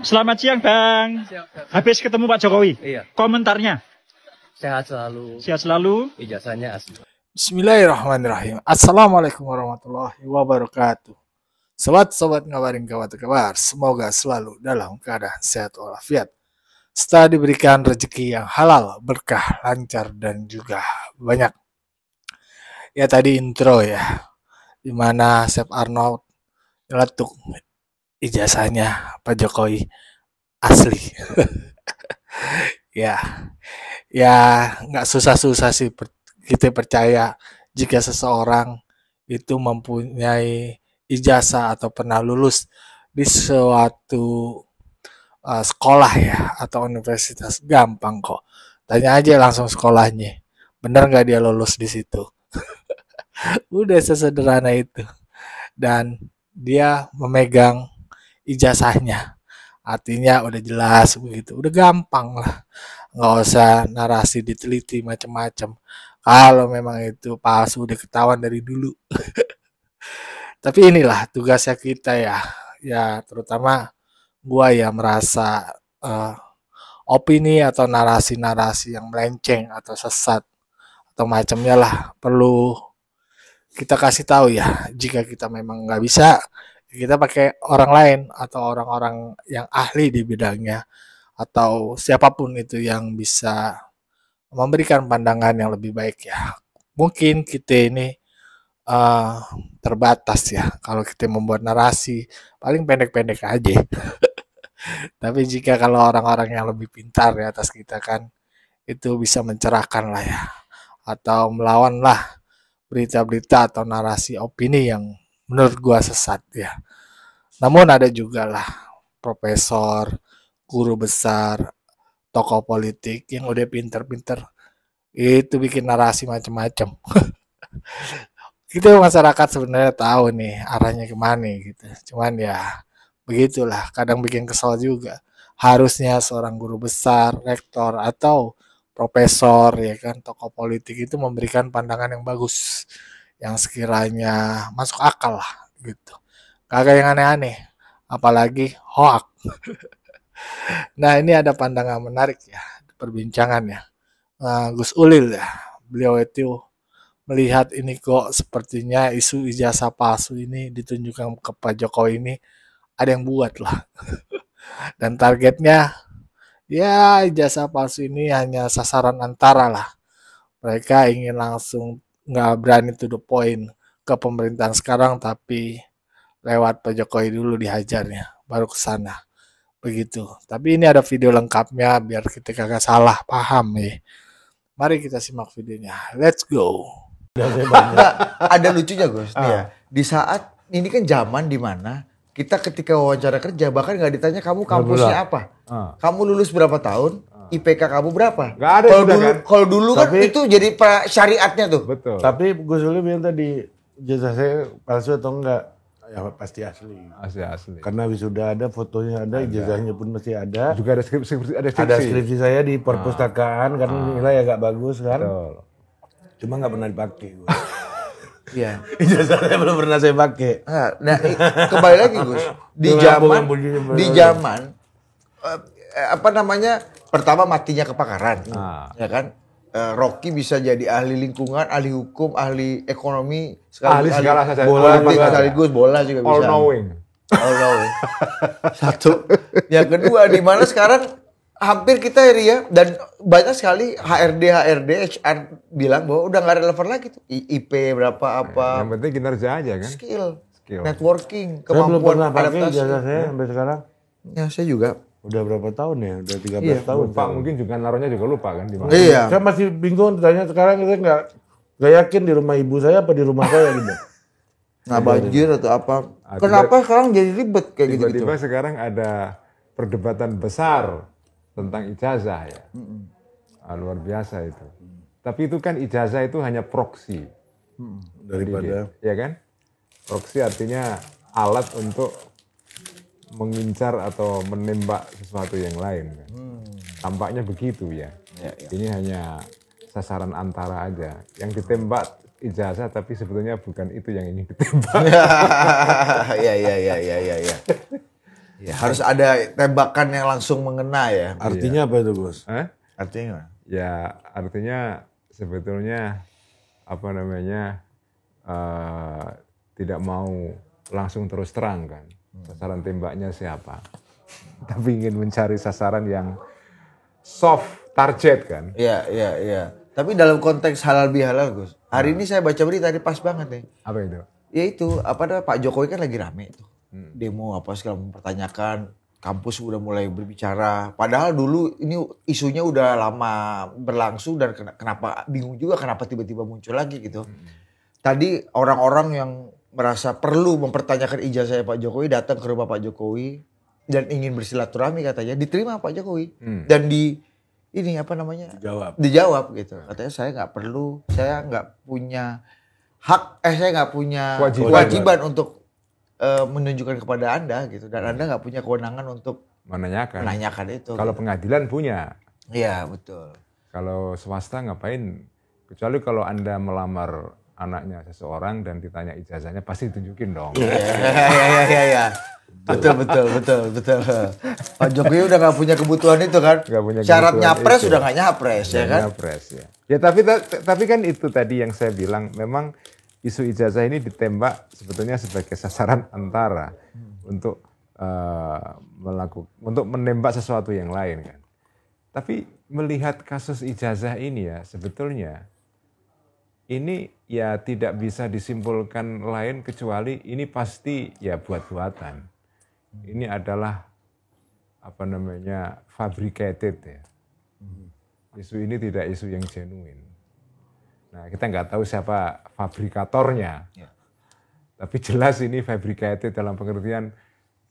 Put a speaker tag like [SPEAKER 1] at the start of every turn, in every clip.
[SPEAKER 1] Selamat siang Bang. Habis ketemu Pak Jokowi?
[SPEAKER 2] Iya.
[SPEAKER 1] Komentarnya?
[SPEAKER 2] Sehat selalu.
[SPEAKER 1] Sehat selalu.
[SPEAKER 2] Ijazahnya asli.
[SPEAKER 3] Bismillahirrahmanirrahim. Assalamualaikum warahmatullahi wabarakatuh. Sobat-sobat ngabarin kabar, semoga selalu dalam keadaan sehat walafiat. Setelah diberikan rezeki yang halal, berkah, lancar, dan juga banyak. Ya tadi intro ya, dimana Chef Arnold nyeletuk ijazahnya Pak Jokowi asli. ya nggak susah-susah sih kita percaya jika seseorang itu mempunyai ijazah atau pernah lulus di suatu sekolah ya atau universitas, gampang kok. Tanya aja langsung sekolahnya, bener nggak dia lulus di situ. Udah sesederhana itu. Dan dia memegang ijazahnya, artinya udah jelas begitu, udah gampang lah, nggak usah narasi diteliti macam-macam. Kalau memang itu palsu udah ketahuan dari dulu. Tapi inilah tugasnya kita ya terutama gua ya merasa opini atau narasi-narasi yang melenceng atau sesat atau macamnya lah perlu kita kasih tahu ya. Jika kita memang nggak bisa, kita pakai orang lain atau orang-orang yang ahli di bidangnya atau siapapun itu yang bisa memberikan pandangan yang lebih baik ya. Mungkin kita ini terbatas ya kalau kita membuat narasi paling pendek-pendek aja. Tapi jika kalau orang-orang yang lebih pintar di atas kita kan itu bisa mencerahkan lah ya, atau melawan lah berita-berita atau narasi opini yang menurut gua sesat ya. Namun ada juga lah profesor, guru besar, tokoh politik yang udah pinter-pinter itu bikin narasi macam-macam. Kita masyarakat sebenarnya tahu nih arahnya kemana gitu. Cuman ya begitulah, kadang bikin kesal juga. Harusnya seorang guru besar, rektor atau profesor ya kan, tokoh politik itu memberikan pandangan yang bagus, yang sekiranya masuk akal lah gitu. Kagak yang aneh-aneh, apalagi hoak. Nah ini ada pandangan menarik ya, perbincangannya. Gus Ulil ya, beliau itu melihat ini kok sepertinya isu ijazah palsu ini ditunjukkan ke Pak Jokowi ini ada yang buat lah. Dan targetnya ya ijazah palsu ini hanya sasaran antara lah. Mereka ingin langsung nggak berani to the point ke pemerintahan sekarang, tapi lewat Pak Jokowi dulu dihajarnya, baru ke sana. Begitu. Tapi ini ada video lengkapnya biar kita kagak salah paham ya. Mari kita simak videonya. Let's go.
[SPEAKER 4] Ada lucunya Gus. Di saat ini kan zaman dimana kita ketika wawancara kerja bahkan nggak ditanya kamu kampusnya apa, kamu lulus berapa tahun, IPK kamu berapa.
[SPEAKER 5] Nggak ada.
[SPEAKER 4] Kalau dulu kan itu jadi syariatnya tuh.
[SPEAKER 5] Betul.
[SPEAKER 6] Tapi Gus Uli bilang tadi ijazah saya palsu atau enggak? Ya pasti asli.
[SPEAKER 5] Asli.
[SPEAKER 6] Karena wisuda ada, fotonya ada, ijazahnya pun masih ada.
[SPEAKER 5] Juga ada skripsi.
[SPEAKER 6] Ada skripsi saya di perpustakaan karena nilai agak bagus kan.
[SPEAKER 5] Betul.
[SPEAKER 6] Cuma nggak pernah dipakai.
[SPEAKER 4] Iya.
[SPEAKER 6] Ijazah saya belum pernah saya pakai.
[SPEAKER 4] Nah, kembali lagi Gus. Di zaman apa namanya? Pertama matinya kepakaran. Ya kan? Rocky bisa jadi ahli lingkungan, ahli hukum, ahli ekonomi,
[SPEAKER 5] ahli segala saja.
[SPEAKER 4] Politik sekaligus bola juga bisa.
[SPEAKER 5] All knowing.
[SPEAKER 4] Satu. Yang kedua di mana sekarang hampir kita ya dan banyak sekali HRD, HR bilang bahwa udah nggak relevan lagi tuh. IP berapa apa.
[SPEAKER 5] Yang penting kinerja aja kan.
[SPEAKER 4] Skill.
[SPEAKER 5] Skill.
[SPEAKER 4] Networking,
[SPEAKER 6] Saya belum
[SPEAKER 4] kemampuan
[SPEAKER 6] pernah pakai
[SPEAKER 4] adaptasi.
[SPEAKER 6] ijazah saya sampai sekarang.
[SPEAKER 4] Ya saya juga.
[SPEAKER 6] Udah berapa tahun ya? Udah 13
[SPEAKER 4] Iya,
[SPEAKER 6] tahun.
[SPEAKER 5] Lupa mungkin juga naruhnya juga lupa kan di mana.
[SPEAKER 4] Iya.
[SPEAKER 6] Saya masih bingung ditanya sekarang, saya nggak yakin di rumah ibu saya apa di rumah saya gitu.
[SPEAKER 4] Nah banjir atau apa.
[SPEAKER 5] Ah,
[SPEAKER 4] Kenapa sekarang jadi ribet kayak gitu-gitu?
[SPEAKER 5] Tiba-tiba sekarang ada perdebatan besar tentang ijazah ya. Luar biasa itu. Tapi itu kan ijazah itu hanya proksi.
[SPEAKER 6] Daripada
[SPEAKER 5] Ya kan? Proksi artinya alat untuk mengincar atau menembak sesuatu yang lain. Tampaknya begitu ya. Ini hanya sasaran antara aja. Yang ditembak ijazah, tapi sebetulnya bukan itu yang ingin ditembak.
[SPEAKER 4] Iya. Ya, harus ada tembakan yang langsung mengena ya.
[SPEAKER 6] Artinya apa itu, Gus?
[SPEAKER 5] Hah?
[SPEAKER 4] Artinya
[SPEAKER 5] Ya artinya sebetulnya apa namanya tidak mau langsung terus terang kan sasaran tembaknya siapa, tapi ingin mencari sasaran yang soft target kan.
[SPEAKER 4] Iya. Tapi dalam konteks halal bihalal, Gus. Hari ini saya baca berita tadi pas banget nih.
[SPEAKER 5] Apa itu?
[SPEAKER 4] Ya itu, Pak Jokowi kan lagi rame tuh. Demo apa segala mempertanyakan, kampus udah mulai berbicara. Padahal dulu ini isunya udah lama berlangsung dan kenapa bingung juga kenapa tiba-tiba muncul lagi gitu. Tadi orang-orang yang merasa perlu mempertanyakan ijazah Pak Jokowi datang ke rumah Pak Jokowi dan ingin bersilaturahmi katanya, diterima Pak Jokowi. Dan dijawab gitu. Katanya saya nggak perlu, saya nggak punya hak, saya nggak punya kewajiban untuk menunjukkan kepada Anda gitu, dan Anda nggak punya kewenangan untuk menanyakan itu.
[SPEAKER 5] Kalau
[SPEAKER 4] gitu.
[SPEAKER 5] pengadilan punya.
[SPEAKER 4] Iya betul.
[SPEAKER 5] Kalau swasta ngapain? Kecuali kalau Anda melamar anaknya seseorang dan ditanya ijazahnya pasti tunjukin dong.
[SPEAKER 4] Iya. Betul. Pak Jokowi udah nggak punya kebutuhan itu kan. Syarat nyapres udah nggak nyapres ya kan.
[SPEAKER 5] Nyapres ya. Ya tapi kan itu tadi yang saya bilang, memang isu ijazah ini ditembak sebetulnya sebagai sasaran antara untuk untuk menembak sesuatu yang lain kan. Tapi melihat kasus ijazah ini ya, sebetulnya ini ya tidak bisa disimpulkan lain kecuali ini pasti ya buat-buatan. Ini adalah apa namanya fabricated ya. Isu ini tidak isu yang genuine. Nah, kita nggak tahu siapa fabrikatornya. Ya. Tapi jelas ini fabricated dalam pengertian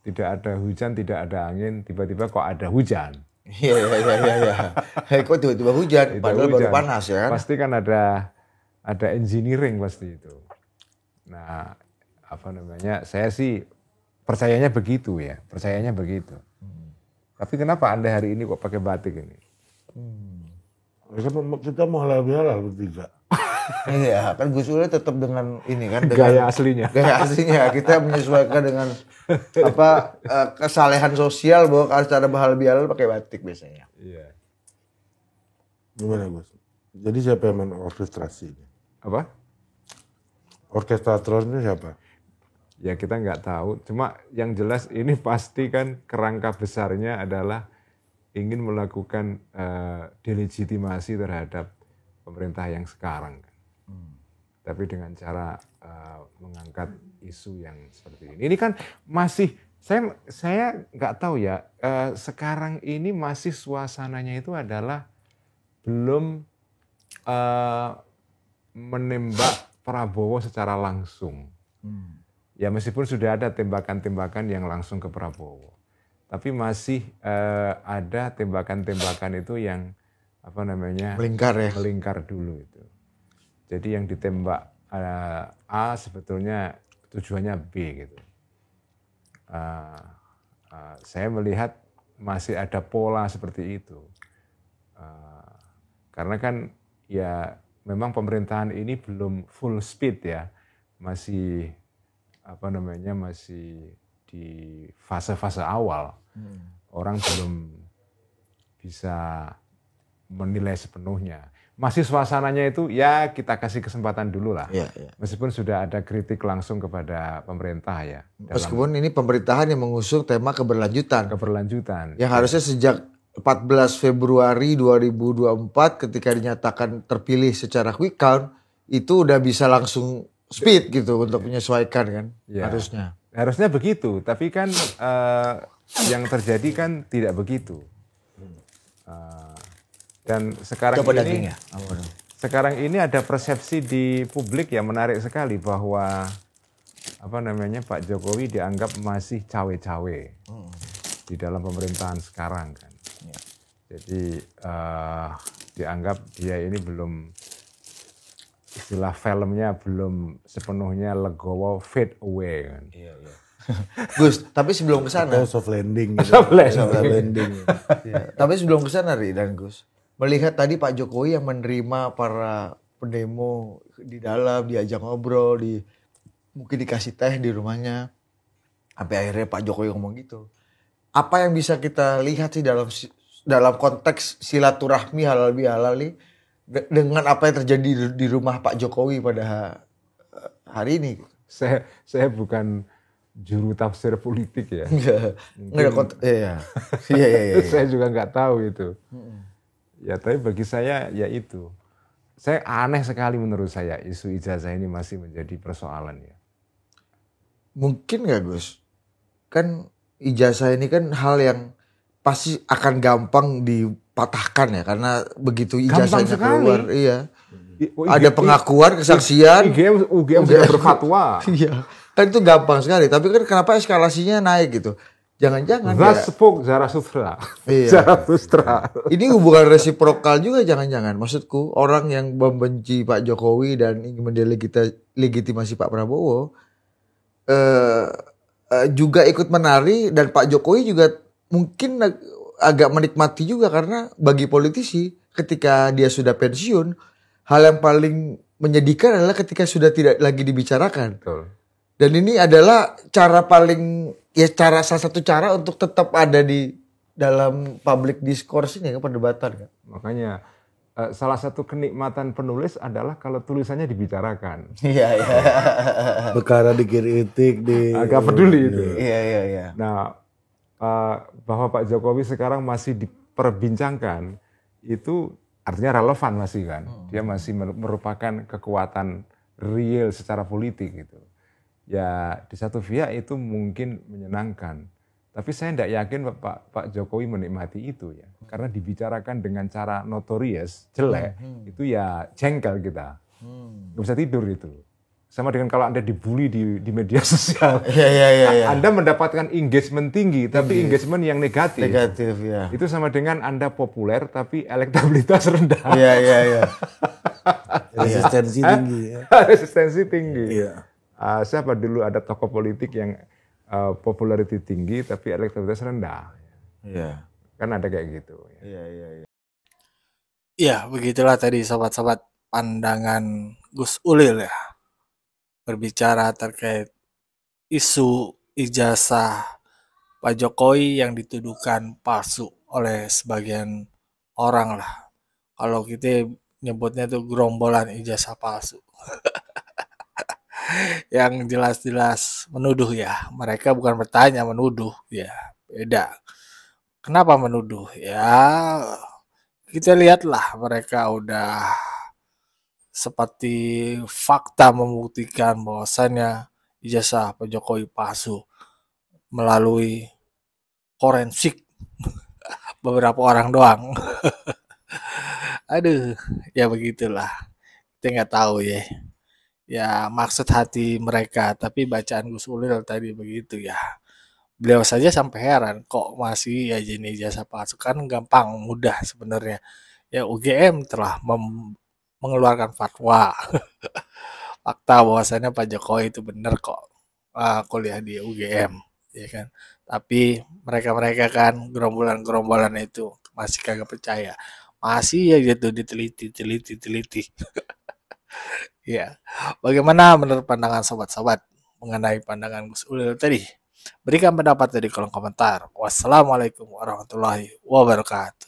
[SPEAKER 5] tidak ada hujan, tidak ada angin, tiba-tiba kok ada hujan.
[SPEAKER 4] Iya. Kok tiba-tiba hujan, padahal baru panas ya kan?
[SPEAKER 5] Pasti kan ada engineering pasti itu. Nah, apa namanya? Saya sih percayanya begitu ya, Tapi kenapa Anda hari ini kok pakai batik ini?
[SPEAKER 6] Kita mau halal bihalal bertiga.
[SPEAKER 4] Iya, kan Gus Dur tetap dengan ini kan, dengan
[SPEAKER 5] gaya aslinya.
[SPEAKER 4] Kita menyesuaikan dengan kesalehan sosial bahwa harus ada halal bihalal pakai batik biasanya.
[SPEAKER 5] Iya.
[SPEAKER 6] Gimana Gus? Jadi siapa yang main orkestrasinya?
[SPEAKER 5] Apa?
[SPEAKER 6] Orkestratornya siapa?
[SPEAKER 5] Ya kita nggak tahu. Cuma yang jelas ini pasti kan kerangka besarnya adalah ingin melakukan delegitimasi terhadap pemerintah yang sekarang. Tapi dengan cara mengangkat isu yang seperti ini. Ini kan masih, saya nggak tahu ya, sekarang ini masih suasananya itu adalah belum menembak Prabowo secara langsung. Ya meskipun sudah ada tembakan-tembakan yang langsung ke Prabowo. Tapi masih ada tembakan-tembakan itu yang apa namanya melingkar dulu itu. Jadi yang ditembak A sebetulnya tujuannya B gitu. Saya melihat masih ada pola seperti itu. Karena kan ya memang pemerintahan ini belum full speed ya, masih apa namanya masih di fase-fase awal. Orang belum bisa menilai sepenuhnya. Masih suasananya itu ya kita kasih kesempatan dulu lah. Ya. Meskipun sudah ada kritik langsung kepada pemerintah ya.
[SPEAKER 4] Meskipun ini pemerintahan yang mengusung tema keberlanjutan. Yang harusnya sejak 14 Februari 2024 ketika dinyatakan terpilih secara quick count itu udah bisa langsung speed gitu untuk menyesuaikan kan harusnya.
[SPEAKER 5] Harusnya begitu, tapi kan yang terjadi kan tidak begitu. Dan sekarang ini ada persepsi di publik yang menarik sekali bahwa apa namanya Pak Jokowi dianggap masih cawe-cawe di dalam pemerintahan sekarang kan. Jadi dianggap dia ini belum, istilah filmnya belum sepenuhnya legowo, fade away kan. Iya.
[SPEAKER 4] Gus, tapi sebelum ke sana
[SPEAKER 6] soft landing gitu.
[SPEAKER 5] Soft landing.
[SPEAKER 4] Tapi sebelum ke sana Ri dan Gus, melihat tadi Pak Jokowi yang menerima para pendemo di dalam, diajak ngobrol, mungkin dikasih teh di rumahnya. Sampai akhirnya Pak Jokowi ngomong gitu. Apa yang bisa kita lihat sih dalam konteks silaturahmi halal bihalal nih dengan apa yang terjadi di rumah Pak Jokowi pada hari ini?
[SPEAKER 5] Saya bukan juru tafsir politik ya.
[SPEAKER 4] Nggak ada konteks. Iya.
[SPEAKER 5] Saya juga nggak tahu itu. Ya tapi bagi saya ya itu. Saya aneh sekali menurut saya isu ijazah ini masih menjadi persoalan ya.
[SPEAKER 4] Mungkin nggak Gus? Kan ijazah ini kan hal yang pasti akan gampang dipatahkan ya karena begitu ijazahnya keluar, iya. Ada pengakuan, kesaksian,
[SPEAKER 5] UGM sudah berfatwa.
[SPEAKER 4] Iya, kan itu gampang sekali. Tapi kan kenapa eskalasinya naik gitu? Jangan-jangan
[SPEAKER 5] ya. Spoke Zarathustra.
[SPEAKER 4] Iya.
[SPEAKER 5] Zarathustra.
[SPEAKER 4] Ini hubungan resiprokal juga jangan-jangan. Maksudku orang yang membenci Pak Jokowi dan ingin mendelegitimasi Pak Prabowo juga ikut menari dan Pak Jokowi juga mungkin agak menikmati juga karena bagi politisi ketika dia sudah pensiun hal yang paling menyedihkan adalah ketika sudah tidak lagi dibicarakan.
[SPEAKER 5] Betul.
[SPEAKER 4] Dan ini adalah salah satu cara untuk tetap ada di dalam public discourse ini perdebatan kan.
[SPEAKER 5] Makanya salah satu kenikmatan penulis adalah kalau tulisannya dibicarakan.
[SPEAKER 4] Iya.
[SPEAKER 6] Perkara dikritik
[SPEAKER 5] agak peduli itu.
[SPEAKER 4] Iya.
[SPEAKER 5] Nah, bahwa Pak Jokowi sekarang masih diperbincangkan itu artinya relevan masih kan. Dia masih merupakan kekuatan real secara politik gitu. Ya di satu pihak itu mungkin menyenangkan. Tapi saya tidak yakin Pak Jokowi menikmati itu ya. Karena dibicarakan dengan cara notorious, jelek, itu ya jengkel kita. Nggak bisa tidur itu. Sama dengan kalau Anda dibully di media sosial.
[SPEAKER 4] Iya.
[SPEAKER 5] Anda mendapatkan engagement tinggi, tapi engagement yang negatif.
[SPEAKER 4] Negatif ya.
[SPEAKER 5] Itu sama dengan Anda populer, tapi elektabilitas rendah.
[SPEAKER 4] Iya.
[SPEAKER 6] Resistensi tinggi ya.
[SPEAKER 5] Resistensi tinggi.
[SPEAKER 6] Iya.
[SPEAKER 5] Siapa dulu ada tokoh politik yang popularity tinggi tapi elektabilitas rendah.
[SPEAKER 4] Iya.
[SPEAKER 5] Kan ada kayak gitu.
[SPEAKER 4] Iya.
[SPEAKER 3] Ya, begitulah tadi sobat-sobat pandangan Gus Ulil ya. Berbicara terkait isu ijazah Pak Jokowi yang dituduhkan palsu oleh sebagian orang lah. Kalau kita nyebutnya itu gerombolan ijazah palsu. Yang jelas-jelas menuduh ya. Mereka bukan bertanya, menuduh ya. Beda. Kenapa menuduh? Ya kita lihatlah mereka udah seperti fakta membuktikan bahwasannya ijazah Pak Jokowi palsu melalui forensik beberapa orang doang. Aduh, ya begitulah. Kita nggak tahu ya. Ya maksud hati mereka, tapi bacaan Gus Ulil tadi begitu ya. Beliau saja sampai heran kok masih aja nih ijazah palsu, kan gampang mudah sebenarnya. Ya UGM telah mengeluarkan fatwa. Fakta bahwasannya Pak Jokowi itu benar kok kuliah di UGM, ya kan. Tapi mereka kan gerombolan itu masih kagak percaya. Masih ya gitu diteliti. Ya, bagaimana menurut pandangan sobat-sobat mengenai pandangan Gus Ulil tadi? Berikan pendapat di kolom komentar. Wassalamualaikum warahmatullahi wabarakatuh.